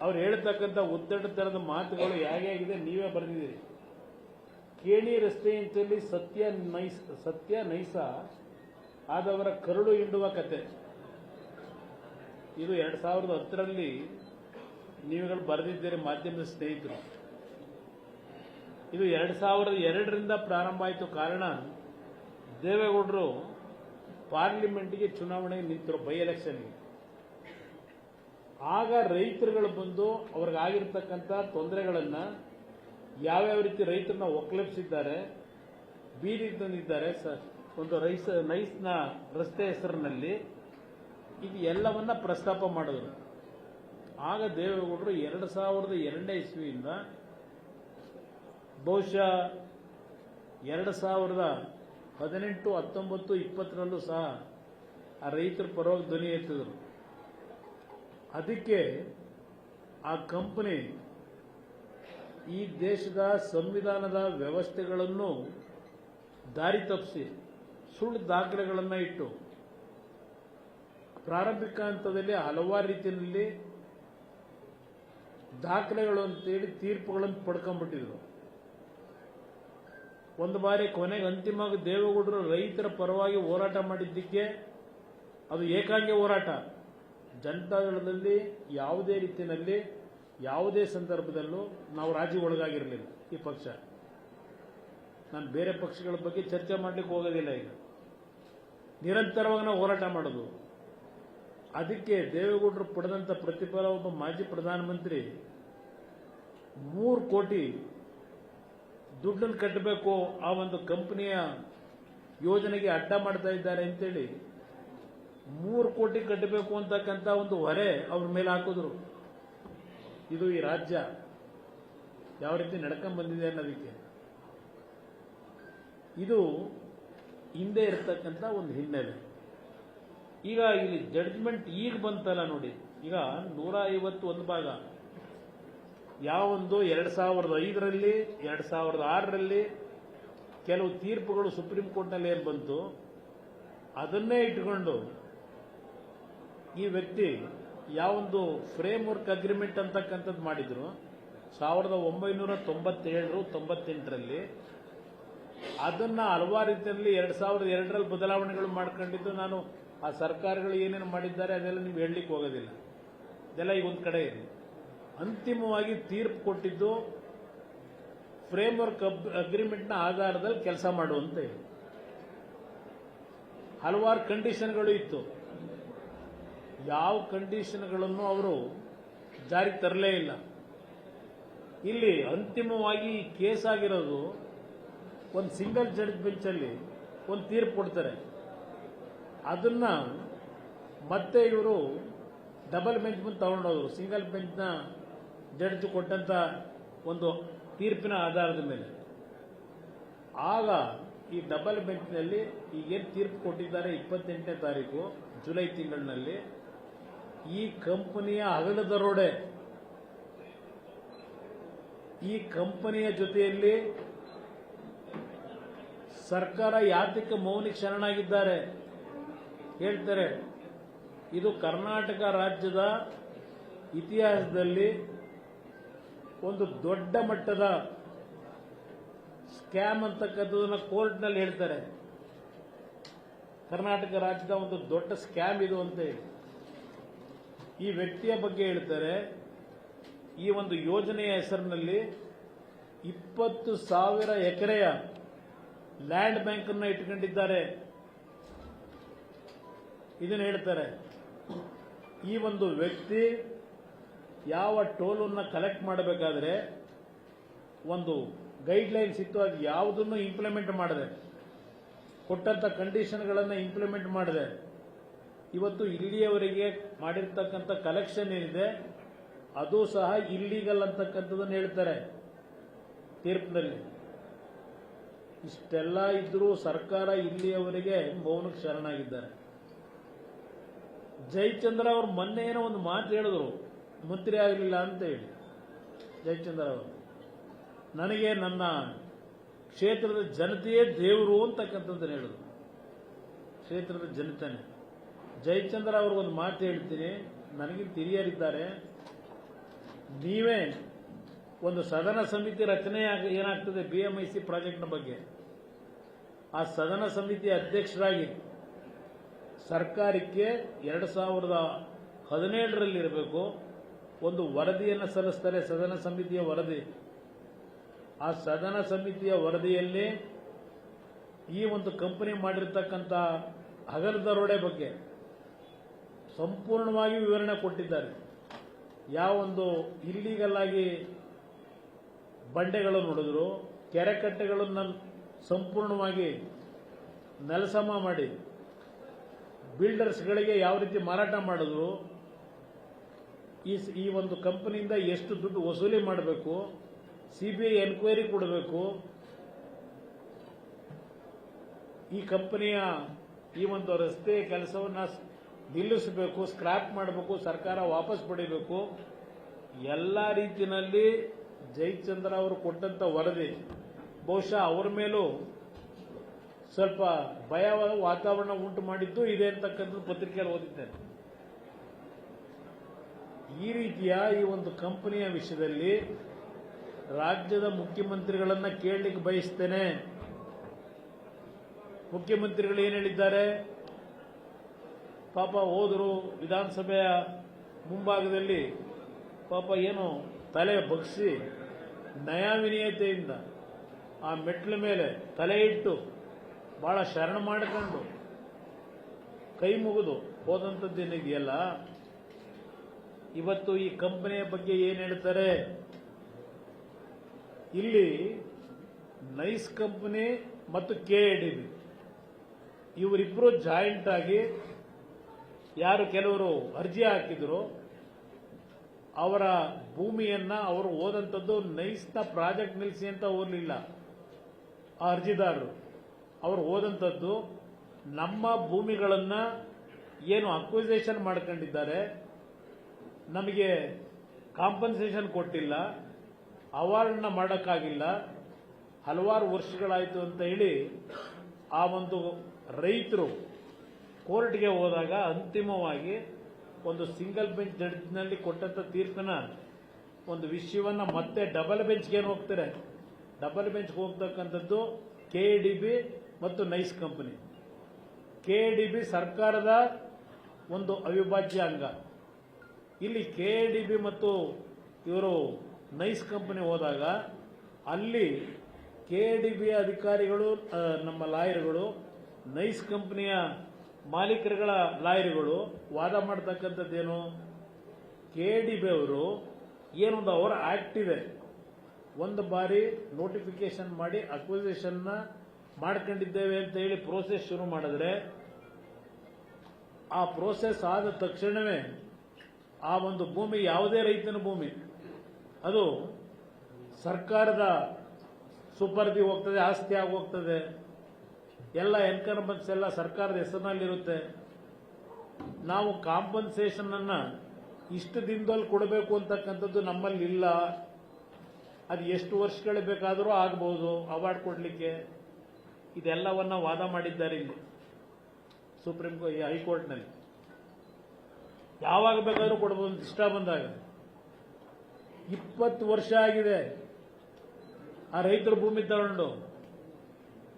ಅವ್ರು ಹೇಳ್ತಕ್ಕಂಥ ಒತ್ತಡ ತರದ ಮಾತುಗಳು ಹೇಗಿದೆ ನೀವೇ ಬರೆದಿದ್ದೀರಿ. ಕೇಣಿ ರಸ್ತೆ ಅಂತೇಳಿ ಸತ್ಯ ನೈಸ ಆದವರ ಕರುಳು ಹಿಂಡುವ ಕತೆ. ಇದು 2010ರಲ್ಲಿ ನೀವುಗಳು ಬರೆದಿದ್ದೀರಿ ಮಾಧ್ಯಮದ ಸ್ನೇಹಿತರು. ಇದು 2002ರಿಂದ ಪ್ರಾರಂಭ ಆಯಿತು. ಕಾರಣ ದೇವೇಗೌಡರು ಪಾರ್ಲಿಮೆಂಟ್ಗೆ ಚುನಾವಣೆಗೆ ನಿಂತರು, ಬೈ ಎಲೆಕ್ಷನ್ಗೆ. ಆಗ ರೈತರುಗಳು ಬಂದು ಅವ್ರಿಗಾಗಿರ್ತಕ್ಕಂಥ ತೊಂದರೆಗಳನ್ನು ಯಾವ್ಯಾವ ರೀತಿ ರೈತರನ್ನ ಒಕ್ಕಲೆಬ್ಸಿದ್ದಾರೆ, ಬೀದಿಗೆ ತಂದಿದ್ದಾರೆ, ಒಂದು ನೈಸ್ನ ರಸ್ತೆ ಹೆಸರಿನಲ್ಲಿ ಇದು ಎಲ್ಲವನ್ನ ಪ್ರಸ್ತಾಪ ಮಾಡಿದ್ರು. ಆಗ ದೇವೇಗೌಡರು 2002ನೇ ಇಸ್ವಿಯಿಂದ ಬಹುಶಃ 2018, 19, 20ರಲ್ಲೂ ಸಹ ಆ ರೈತರ ಪರವಾಗಿ ಧ್ವನಿ ಎತ್ತಿದ್ರು. ಅದಕ್ಕೆ ಆ ಕಂಪನಿ ಈ ದೇಶದ ಸಂವಿಧಾನದ ವ್ಯವಸ್ಥೆಗಳನ್ನು ದಾರಿ ತಪ್ಪಿಸಿ ಸುಳ್ಳು ದಾಖಲೆಗಳನ್ನು ಇಟ್ಟು ಪ್ರಾರಂಭಿಕ ಹಂತದಲ್ಲಿ ಹಲವಾರು ರೀತಿಯಲ್ಲಿ ದಾಖಲೆಗಳು ಅಂತೇಳಿ ತೀರ್ಪುಗಳನ್ನು ಪಡ್ಕೊಂಡ್ಬಿಟ್ಟಿದ್ರು. ಒಂದು ಬಾರಿ ಕೊನೆಗೆ ಅಂತಿಮವಾಗಿ ದೇವೇಗೌಡರು ರೈತರ ಪರವಾಗಿ ಹೋರಾಟ ಮಾಡಿದ್ದಕ್ಕೆ ಅದು ಏಕಾಂಗಿ ಹೋರಾಟ. ಜನತಾದಳದಲ್ಲಿ ಯಾವುದೇ ರೀತಿಯಲ್ಲಿ ಯಾವುದೇ ಸಂದರ್ಭದಲ್ಲೂ ನಾವು ರಾಜಿ ಒಳಗಾಗಿರಲಿಲ್ಲ. ಈ ಪಕ್ಷ, ನಾನು ಬೇರೆ ಪಕ್ಷಗಳ ಬಗ್ಗೆ ಚರ್ಚೆ ಮಾಡಲಿಕ್ಕೆ ಹೋಗೋದಿಲ್ಲ. ಈಗ ನಿರಂತರವಾಗಿ ನಾವು ಹೋರಾಟ ಮಾಡೋದು. ಅದಕ್ಕೆ ದೇವೇಗೌಡರು ಪಡೆದಂಥ ಪ್ರತಿಫಲ, ಒಬ್ಬ ಮಾಜಿ ಪ್ರಧಾನಮಂತ್ರಿ 3 ಕೋಟಿ ದುಡ್ಡನ್ನು ಕಟ್ಟಬೇಕು ಆ ಒಂದು ಕಂಪನಿಯ ಯೋಜನೆಗೆ ಅಡ್ಡ ಮಾಡ್ತಾ ಇದ್ದಾರೆ ಅಂತೇಳಿ 3 ಕೋಟಿ ಕಟ್ಟಬೇಕು ಅಂತಕ್ಕಂಥ ಒಂದು ಹೊರೆ ಅವ್ರ ಮೇಲೆ ಹಾಕಿದ್ರು. ಇದು ಈ ರಾಜ್ಯ ಯಾವ ರೀತಿ ನಡ್ಕೊಂಡ್ ಬಂದಿದೆ ಅನ್ನೋದಕ್ಕೆ ಇದು ಹಿಂದೆ ಇರತಕ್ಕಂಥ ಒಂದು ಹಿನ್ನೆಲೆ. ಈಗ ಇಲ್ಲಿ ಜಡ್ಜ್ಮೆಂಟ್ ಈಗ ಬಂತಲ್ಲ ನೋಡಿ. ಈಗ 151 ಭಾಗ ಯಾವೊಂದು 2005ರಲ್ಲಿ 2006ರಲ್ಲಿ ಕೆಲವು ತೀರ್ಪುಗಳು ಸುಪ್ರೀಂ ಕೋರ್ಟ್ನಲ್ಲಿ ಏನು ಬಂತು ಅದನ್ನೇ ಇಟ್ಕೊಂಡು ಈ ವ್ಯಕ್ತಿ ಯಾವೊಂದು ಫ್ರೇಮ್ ವರ್ಕ್ ಅಗ್ರಿಮೆಂಟ್ ಅಂತಕ್ಕಂಥದ್ದು ಮಾಡಿದ್ರು 1997, 98ರಲ್ಲಿ. ಅದನ್ನ ಹಲವಾರು ರೀತಿಯಲ್ಲಿ 2002ರಲ್ಲಿ ಬದಲಾವಣೆಗಳು ಮಾಡ್ಕೊಂಡಿದ್ದು. ನಾನು ಆ ಸರ್ಕಾರಗಳು ಏನೇನು ಮಾಡಿದ್ದಾರೆ ಅದೆಲ್ಲ ನೀವು ಹೇಳಲಿಕ್ಕೆ ಹೋಗೋದಿಲ್ಲ, ಅದೆಲ್ಲ ಈಗ ಒಂದು ಕಡೆ ಇದೆ. ಅಂತಿಮವಾಗಿ ತೀರ್ಪು ಕೊಟ್ಟಿದ್ದು ಫ್ರೇಮ್ ವರ್ಕ್ ಅಗ್ರಿಮೆಂಟ್ನ ಆಧಾರದಲ್ಲಿ ಕೆಲಸ ಮಾಡುವಂತ ಇದೆ. ಹಲವಾರು ಕಂಡೀಷನ್ಗಳು ಇತ್ತು. ಯಾವ ಕಂಡೀಷನ್ಗಳನ್ನು ಅವರು ಜಾರಿಗೆ ತರಲೇ ಇಲ್ಲ. ಇಲ್ಲಿ ಅಂತಿಮವಾಗಿ ಕೇಸ್ ಆಗಿರೋದು ಒಂದು ಸಿಂಗಲ್ ಜಡ್ಜ್ ಬೆಂಚಲ್ಲಿ ಒಂದು ತೀರ್ಪು ಕೊಡ್ತಾರೆ. ಅದನ್ನ ಮತ್ತೆ ಇವರು ಡಬಲ್ ಬೆಂಚ್ ಮುಂದೆ ತಗೊಂಡೋದ್ರು. ಸಿಂಗಲ್ ಬೆಂಚ್ನ ಜಡ್ಜ್ ಕೊಟ್ಟಂತ ಒಂದು ತೀರ್ಪಿನ ಆಧಾರದ ಮೇಲೆ. ಆಗ ಈ ಡಬಲ್ ಬೆಂಚ್ನಲ್ಲಿ ಈಗೇನು ತೀರ್ಪು ಕೊಟ್ಟಿದ್ದಾರೆ 28ನೇ ತಾರೀಕು ಜುಲೈ ತಿಂಗಳಿನಲ್ಲಿ, ಈ ಕಂಪನಿಯ ಹಗಲ ದರೋಡೆ, ಈ ಕಂಪನಿಯ ಜೊತೆಯಲ್ಲಿ ಸರ್ಕಾರ ಯಾತಕ್ಕೆ ಮೌನಿಕ ಶರಣಾಗಿದ್ದಾರೆ ಹೇಳ್ತಾರೆ. ಇದು ಕರ್ನಾಟಕ ರಾಜ್ಯದ ಇತಿಹಾಸದಲ್ಲಿ ಒಂದು ದೊಡ್ಡ ಮಟ್ಟದ ಸ್ಕ್ಯಾಮ್ ಅಂತಕ್ಕಂಥದನ್ನ ಕೋರ್ಟ್ನಲ್ಲಿ ಹೇಳ್ತಾರೆ. ಕರ್ನಾಟಕ ರಾಜ್ಯದ ಒಂದು ದೊಡ್ಡ ಸ್ಕ್ಯಾಮ್ ಇದು ಅಂತ ಹೇಳಿ ಈ ವ್ಯಕ್ತಿಯ ಬಗ್ಗೆ ಹೇಳ್ತಾರೆ. ಈ ಒಂದು ಯೋಜನೆಯ ಹೆಸರಿನಲ್ಲಿ 20,000 ಎಕರೆಯ ಲ್ಯಾಂಡ್ ಬ್ಯಾಂಕ್ ಅನ್ನು ಇಟ್ಕೊಂಡಿದ್ದಾರೆ. ಇದನ್ನು ಹೇಳ್ತಾರೆ. ಈ ಒಂದು ವ್ಯಕ್ತಿ ಯಾವ ಟೋಲನ್ನು ಕಲೆಕ್ಟ್ ಮಾಡಬೇಕಾದ್ರೆ ಒಂದು ಗೈಡ್ಲೈನ್ಸ್ ಇತ್ತು, ಅದು ಯಾವುದನ್ನು ಇಂಪ್ಲಿಮೆಂಟ್ ಮಾಡದೆ, ಕೊಟ್ಟಂತ ಕಂಡೀಷನ್ಗಳನ್ನು ಇಂಪ್ಲಿಮೆಂಟ್ ಮಾಡದೆ ಇವತ್ತು ಇಲ್ಲಿಯವರೆಗೆ ಮಾಡಿರ್ತಕ್ಕಂಥ ಕಲೆಕ್ಷನ್ ಏನಿದೆ ಅದು ಸಹ ಇಲ್ಲೀಗಲ್ ಅಂತಕ್ಕಂಥದ್ದನ್ನು ಹೇಳ್ತಾರೆ ತೀರ್ಪಿನಲ್ಲಿ. ಇಷ್ಟೆಲ್ಲ ಇದ್ರೂ ಸರ್ಕಾರ ಇಲ್ಲಿಯವರೆಗೆ ಮೌನಕ್ಕೆ ಶರಣಾಗಿದ್ದಾರೆ. ಜಯಚಂದ್ರ ಅವರು ಮೊನ್ನೆ ಏನೋ ಒಂದು ಮಾತು ಹೇಳಿದ್ರು, ಮಂತ್ರಿ ಆಗಲಿಲ್ಲ ಅಂತ ಹೇಳಿ. ಜಯಚಂದ್ರ ಅವರು ನನಗೆ ನನ್ನ ಕ್ಷೇತ್ರದ ಜನತೆಯೇ ದೇವರು ಅಂತಕ್ಕಂಥದ್ದನ್ನು ಹೇಳಿದ್ರು. ಕ್ಷೇತ್ರದ ಜನತೆನೇ. ಜಯಚಂದ್ರ ಅವ್ರಿಗೊಂದು ಮಾತು ಹೇಳ್ತೀನಿ, ನನಗಿಂತ ಹಿರಿಯರಿದ್ದಾರೆ, ನೀವೇ ಒಂದು ಸದನ ಸಮಿತಿ ರಚನೆ ಏನಾಗ್ತದೆ BMIC ಪ್ರಾಜೆಕ್ಟ್ನ ಬಗ್ಗೆ, ಆ ಸದನ ಸಮಿತಿ ಅಧ್ಯಕ್ಷರಾಗಿ ಸರ್ಕಾರಕ್ಕೆ 2017ರಲ್ಲಿ ಇರಬೇಕು ಒಂದು ವರದಿಯನ್ನು ಸಲ್ಲಿಸ್ತಾರೆ, ಸದನ ಸಮಿತಿಯ ವರದಿ. ಆ ಸದನ ಸಮಿತಿಯ ವರದಿಯಲ್ಲಿ ಈ ಒಂದು ಕಂಪನಿ ಮಾಡಿರ್ತಕ್ಕಂಥ ಹಗಲು ದರೋಡೆ ಬಗ್ಗೆ ಸಂಪೂರ್ಣವಾಗಿ ವಿವರಣೆ ಕೊಟ್ಟಿದ್ದಾರೆ. ಯಾವೊಂದು ಇಲ್ಲೀಗಲ್ ಆಗಿ ಬಂಡೆಗಳನ್ನು ಹೊಡೆದ್ರು, ಕೆರೆಕಟ್ಟೆಗಳನ್ನು ಸಂಪೂರ್ಣವಾಗಿ ನೆಲಸಮ ಮಾಡಿ ಬಿಲ್ಡರ್ಸ್ಗಳಿಗೆ ಯಾವ ರೀತಿ ಮಾರಾಟ ಮಾಡಿದ್ರು, ಈ ಒಂದು ಕಂಪನಿಯಿಂದ ಎಷ್ಟು ದುಡ್ಡು ವಸೂಲಿ ಮಾಡಬೇಕು, CBI ಎನ್ಕ್ವೈರಿ ಕೊಡಬೇಕು, ಈ ಕಂಪನಿಯ ಈ ಒಂದು ರಸ್ತೆ ಕೆಲಸವನ್ನು ನಿಲ್ಲಿಸಬೇಕು, ಸ್ಕ್ರಾಪ್ ಮಾಡಬೇಕು, ಸರ್ಕಾರ ವಾಪಸ್ ಪಡಿಬೇಕು, ಎಲ್ಲ ರೀತಿಯಲ್ಲಿ ಜಯಚಂದ್ರ ಅವರು ಕೊಟ್ಟಂತ ವರದಿ ಬಹುಶಃ ಅವರ ಮೇಲೂ ಸ್ವಲ್ಪ ಭಯವಾದ ವಾತಾವರಣ ಉಂಟು ಮಾಡಿದ್ದು ಇದೆ ಅಂತಕ್ಕಂಥದ್ದು ಪತ್ರಿಕೆಯಲ್ಲಿ ಓದಿದ್ದೇನೆ. ಈ ರೀತಿಯ ಈ ಒಂದು ಕಂಪನಿಯ ವಿಷಯದಲ್ಲಿ ರಾಜ್ಯದ ಮುಖ್ಯಮಂತ್ರಿಗಳನ್ನ ಕೇಳಲಿಕ್ಕೆ ಬಯಸ್ತೇನೆ. ಮುಖ್ಯಮಂತ್ರಿಗಳು ಏನು ಹೇಳಿದ್ದಾರೆ? ಪಾಪ ಹೋದರು ವಿಧಾನಸಭೆಯ ಮುಂಭಾಗದಲ್ಲಿ, ಪಾಪ ಏನು ತಲೆ ಬಗ್ಗಿಸಿ ನಯವಿನಯತೆಯಿಂದ ಆ ಮೆಟ್ಲ ಮೇಲೆ ತಲೆ ಇಟ್ಟು ಬಹಳ ಶರಣ ಮಾಡಿಕೊಂಡು ಕೈ ಮುಗಿದು ಹೋದಂಥದ್ದೇನಿದೆಯಲ್ಲ, ಇವತ್ತು ಈ ಕಂಪನಿಯ ಬಗ್ಗೆ ಏನು ಹೇಳ್ತಾರೆ? ಇಲ್ಲಿ ನೈಸ್ ಕಂಪನಿ ಮತ್ತು KIDB ಇವರಿಬ್ಬರು ಜಾಯಿಂಟ್ ಆಗಿ ಯಾರು ಕೆಲವರು ಅರ್ಜಿ ಹಾಕಿದ್ರು, ಅವರ ಭೂಮಿಯನ್ನ ಅವರು ಓದಂಥದ್ದು ನೈಸ್ನ ಪ್ರಾಜೆಕ್ಟ್ ನಿಲ್ಲಿಸಿ ಅಂತ ಓದಲಿಲ್ಲ. ಆ ಅರ್ಜಿದಾರರು ಅವರು ಓದಂಥದ್ದು ನಮ್ಮ ಭೂಮಿಗಳನ್ನ ಏನು ಅಕ್ವಿಸೇಷನ್ ಮಾಡ್ಕೊಂಡಿದ್ದಾರೆ, ನಮಗೆ ಕಾಂಪನ್ಸೇಷನ್ ಕೊಟ್ಟಿಲ್ಲ, ಅವಾರ್ಡ್ನ ಮಾಡೋಕ್ಕಾಗಿಲ್ಲ, ಹಲವಾರು ವರ್ಷಗಳಾಯಿತು ಅಂತ ಹೇಳಿ ಆ ಒಂದು ರೈತರು ಕೋರ್ಟ್ಗೆ ಹೋದಾಗ ಅಂತಿಮವಾಗಿ ಒಂದು ಸಿಂಗಲ್ ಬೆಂಚ್ ಜಡ್ಜ್ನಲ್ಲಿ ಕೊಟ್ಟಂತ ತೀರ್ಪಿನ ಒಂದು ವಿಷಯವನ್ನ ಮತ್ತೆ ಡಬಲ್ ಬೆಂಚ್ಗೆ ಏನು ಹೋಗ್ತಾರೆ? ಡಬಲ್ ಬೆಂಚ್ಗೆ ಹೋಗ್ತಕ್ಕಂಥದ್ದು KIDB ಮತ್ತು ನೈಸ್ ಕಂಪನಿ. KIDB ಸರ್ಕಾರದ ಒಂದು ಅವಿಭಾಜ್ಯ ಅಂಗ. ಇಲ್ಲಿ KIDB ಮತ್ತು ಇವರು ನೈಸ್ ಕಂಪನಿ ಹೋದಾಗ ಅಲ್ಲಿ KIDB ಅಧಿಕಾರಿಗಳು, ನಮ್ಮ ಲಾಯರ್ಗಳು, ನೈಸ್ ಕಂಪನಿಯ ಮಾಲೀಕರುಗಳ ಲಾಯರ್ಗಳು ವಾದ ಮಾಡ್ತಕ್ಕಂಥದ್ದೇನು? KIDB ಅವರು ಏನೊಂದು ಅವರ ಆಕ್ಟ್ ಇದೆ, ಒಂದು ಬಾರಿ ನೋಟಿಫಿಕೇಶನ್ ಮಾಡಿ ಅಕ್ವಿಸಿಷನ್ನ ಮಾಡ್ಕೊಂಡಿದ್ದೇವೆ ಅಂತ ಹೇಳಿ ಪ್ರೋಸೆಸ್ ಶುರು ಮಾಡಿದ್ರೆ, ಆ ಪ್ರೋಸೆಸ್ ಆದ ತಕ್ಷಣವೇ ಆ ಒಂದು ಭೂಮಿ ಯಾವುದೇ ರೈತನ ಭೂಮಿ ಅದು ಸರ್ಕಾರದ ಸುಪರ್ದಿ ಹೋಗ್ತದೆ, ಆಸ್ತಿ ಆಗಿ ಹೋಗ್ತದೆ. ಎಲ್ಲ ಎನ್ಕಂಬನ್ಸ್ ಎಲ್ಲ ಸರ್ಕಾರದ ಹೆಸರಿನಲ್ಲಿರುತ್ತೆ. ನಾವು ಕಾಂಪನ್ಸೇಷನ್ ಅನ್ನ ಇಷ್ಟು ದಿನದಲ್ಲಿ ಕೊಡಬೇಕು ಅಂತಕ್ಕಂಥದ್ದು ನಮ್ಮಲ್ಲಿ ಇಲ್ಲ. ಅದು ಎಷ್ಟು ವರ್ಷಗಳು ಬೇಕಾದರೂ ಆಗಬಹುದು ಅವಾರ್ಡ್ ಕೊಡಲಿಕ್ಕೆ. ಇದೆಲ್ಲವನ್ನ ವಾದ ಮಾಡಿದ್ದಾರೆ ಇಲ್ಲಿ ಸುಪ್ರೀಂ ಕೋರ್ಟ್, ಹೈಕೋರ್ಟ್ನಲ್ಲಿ. ಯಾವಾಗ ಬೇಕಾದರೂ ಕೊಡಬಹುದು ಇಷ್ಟ ಬಂದಾಗ. 20 ವರ್ಷ ಆಗಿದೆ ಆ ರೈತರ ಭೂಮಿ ತಗೊಂಡು.